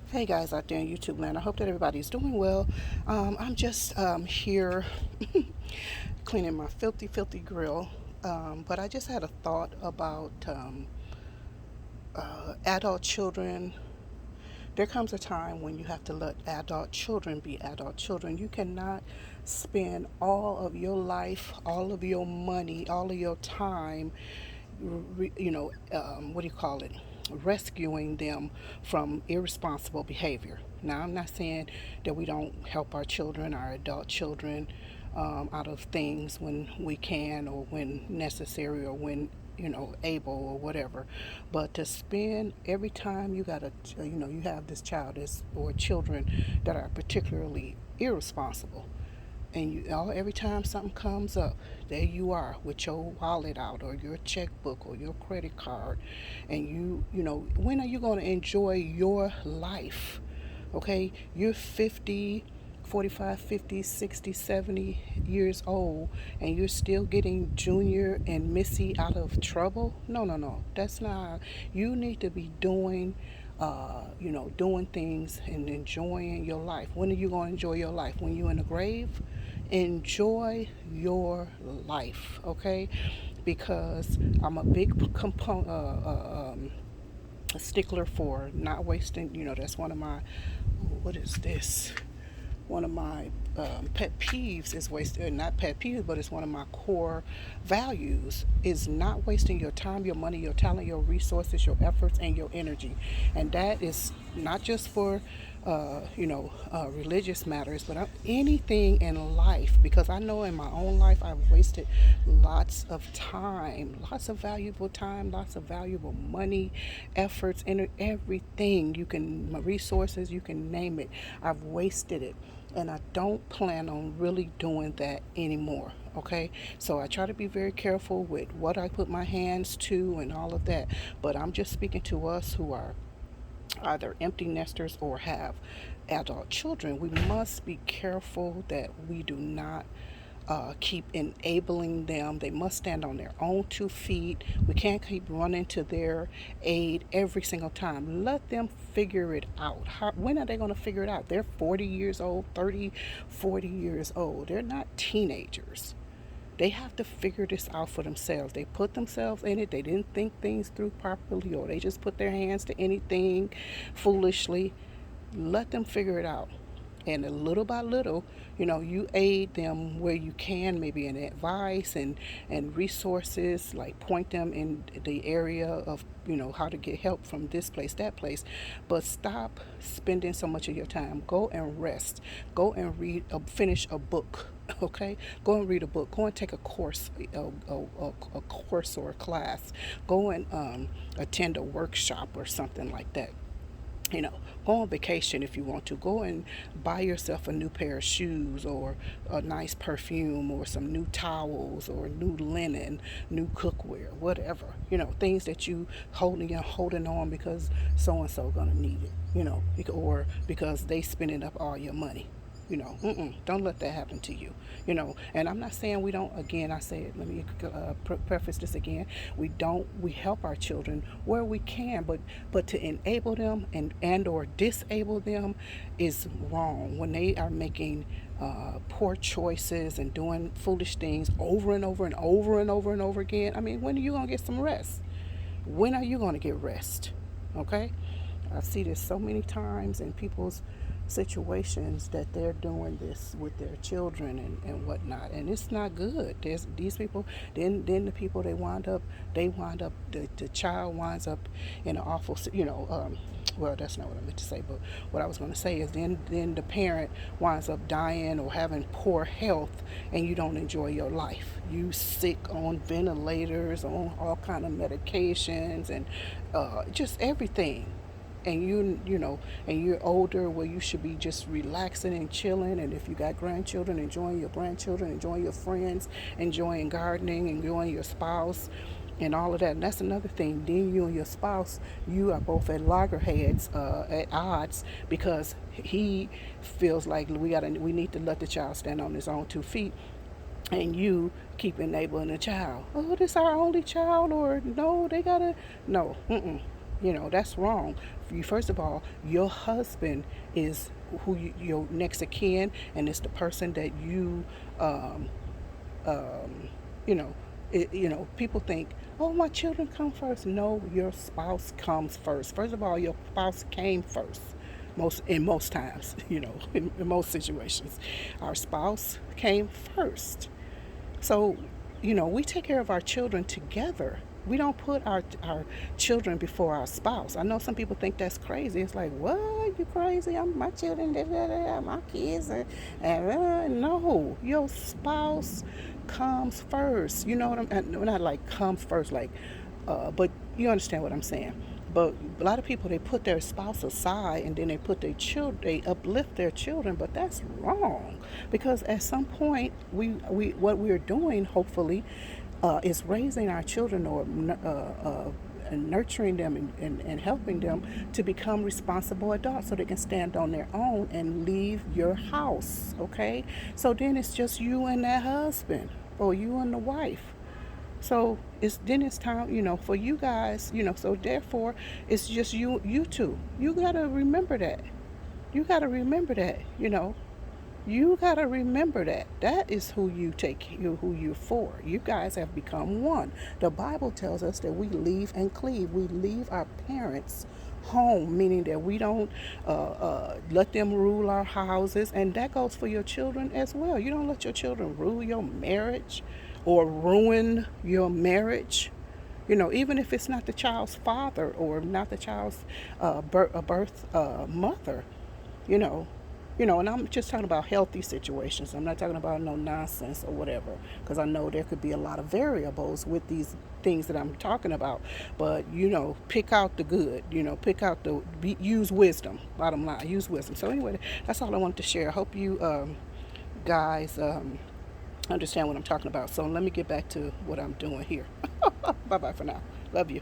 Hey guys out there in YouTube land, I hope that everybody's doing well. I'm just here cleaning my filthy grill. But I just had a thought about adult children. There comes a time when you have to let adult children be adult children. You cannot spend all of your life, all of your money, all of your time, what do you call it? Rescuing them from irresponsible behavior. Now, I'm not saying that we don't help our children, our adult children, out of things when we can or when necessary or when able or whatever, but to spend every time you got you have this child or children that are particularly irresponsible, and every time something comes up, there you are with your wallet out or your checkbook or your credit card, and when are you going to enjoy your life? Okay, you're 50, 45, 50, 60, 70 years old, and you're still getting Junior and Missy out of trouble. No, no, no, that's not. You need to be doing things and enjoying your life. When are you going to enjoy your life? When you're in the grave? Enjoy your life, okay? Because I'm a big a stickler for not wasting. That's one of my, what is this? One of my pet peeves is not pet peeves, but it's one of my core values is not wasting your time, your money, your talent, your resources, your efforts, and your energy. And that is not just for religious matters, but anything in life, because I know in my own life I've wasted lots of time, lots of valuable time, lots of valuable money, efforts, and everything you can, resources, you can name it. I've wasted it, and I don't plan on really doing that anymore. Okay, so I try to be very careful with what I put my hands to and all of that. But I'm just speaking to us who are either empty nesters or have adult children. We must be careful that we do not keep enabling them. They must stand on their own 2 feet. We can't keep running to their aid every single time. Let them figure it out. When are they going to figure it out? They're 40 years old, 30, 40 years old. They're not teenagers. They have to figure this out for themselves. They put themselves in it. They didn't think things through properly, or they just put their hands to anything foolishly. Let them figure it out. And little by little, you aid them where you can, maybe in advice and resources, like point them in the area of, how to get help from this place, that place. But stop spending so much of your time. Go and rest. Go and finish a book. Okay, go and read a book. Go and take a course, a course or a class. Go and attend a workshop or something like that. Go on vacation if you want to. Go and buy yourself a new pair of shoes or a nice perfume or some new towels or new linen, new cookware, whatever. Things that you holding on because so and so gonna need it. Or because they spending up all your money. Don't let that happen to you. And I'm not saying we don't. Again, I say it. Let me preface this again. We help our children where we can, but to enable them and or disable them is wrong. When they are making poor choices and doing foolish things over and over and over and over and over again. I mean, when are you gonna get some rest? When are you gonna get rest? Okay. I see this so many times in people's situations that they're doing this with their children and whatnot, and it's not good. There's these people. Then the people the child winds up in an awful, well, that's not what I meant to say, but what I was going to say is then the parent winds up dying or having poor health, and you don't enjoy your life. You sick on ventilators, on all kind of medications, and just everything. And and you're older, where you should be just relaxing and chilling, and if you got grandchildren, enjoying your grandchildren, enjoying your friends, enjoying gardening, enjoying your spouse, and all of that. And that's another thing. Then you and your spouse, you are both at loggerheads, at odds, because he feels like we need to let the child stand on his own 2 feet, and you keep enabling the child. Oh, this our only child, or no, they gotta, no, mm-mm. That's wrong. You, first of all, your husband is your next of kin, and it's the person that you um, um, you know, people think, oh, my children come first. No, your spouse comes first. First of all, your spouse came first. Most times, in most situations, our spouse came first. So, we take care of our children together. We don't put our children before our spouse. I know some people think that's crazy. It's like, what? You crazy? I'm my children, da, da, da, my kids. No, your spouse comes first. You know what not like comes first, like, but you understand what I'm saying. But a lot of people, they put their spouse aside and then they put their children, they uplift their children, but that's wrong, because at some point we what we're doing, hopefully, is raising our children, or and nurturing them, and helping them to become responsible adults so they can stand on their own and leave your house. Okay, so then it's just you and that husband, or you and the wife. So it's time, for you guys, so therefore it's just you two. You gotta remember that. You gotta remember that, You gotta remember that. That is who you're for. You guys have become one. The Bible tells us that we leave and cleave. We leave our parents home, meaning that we don't let them rule our houses, and that goes for your children as well. You don't let your children rule your marriage or ruin your marriage. Even if it's not the child's father, or not the child's birth mother, you know, and I'm just talking about healthy situations. I'm not talking about no nonsense or whatever, because I know there could be a lot of variables with these things that I'm talking about. But pick out the good. Pick out use wisdom. Bottom line, use wisdom. So anyway, that's all I wanted to share. I hope you guys understand what I'm talking about. So let me get back to what I'm doing here. Bye bye for now. Love you.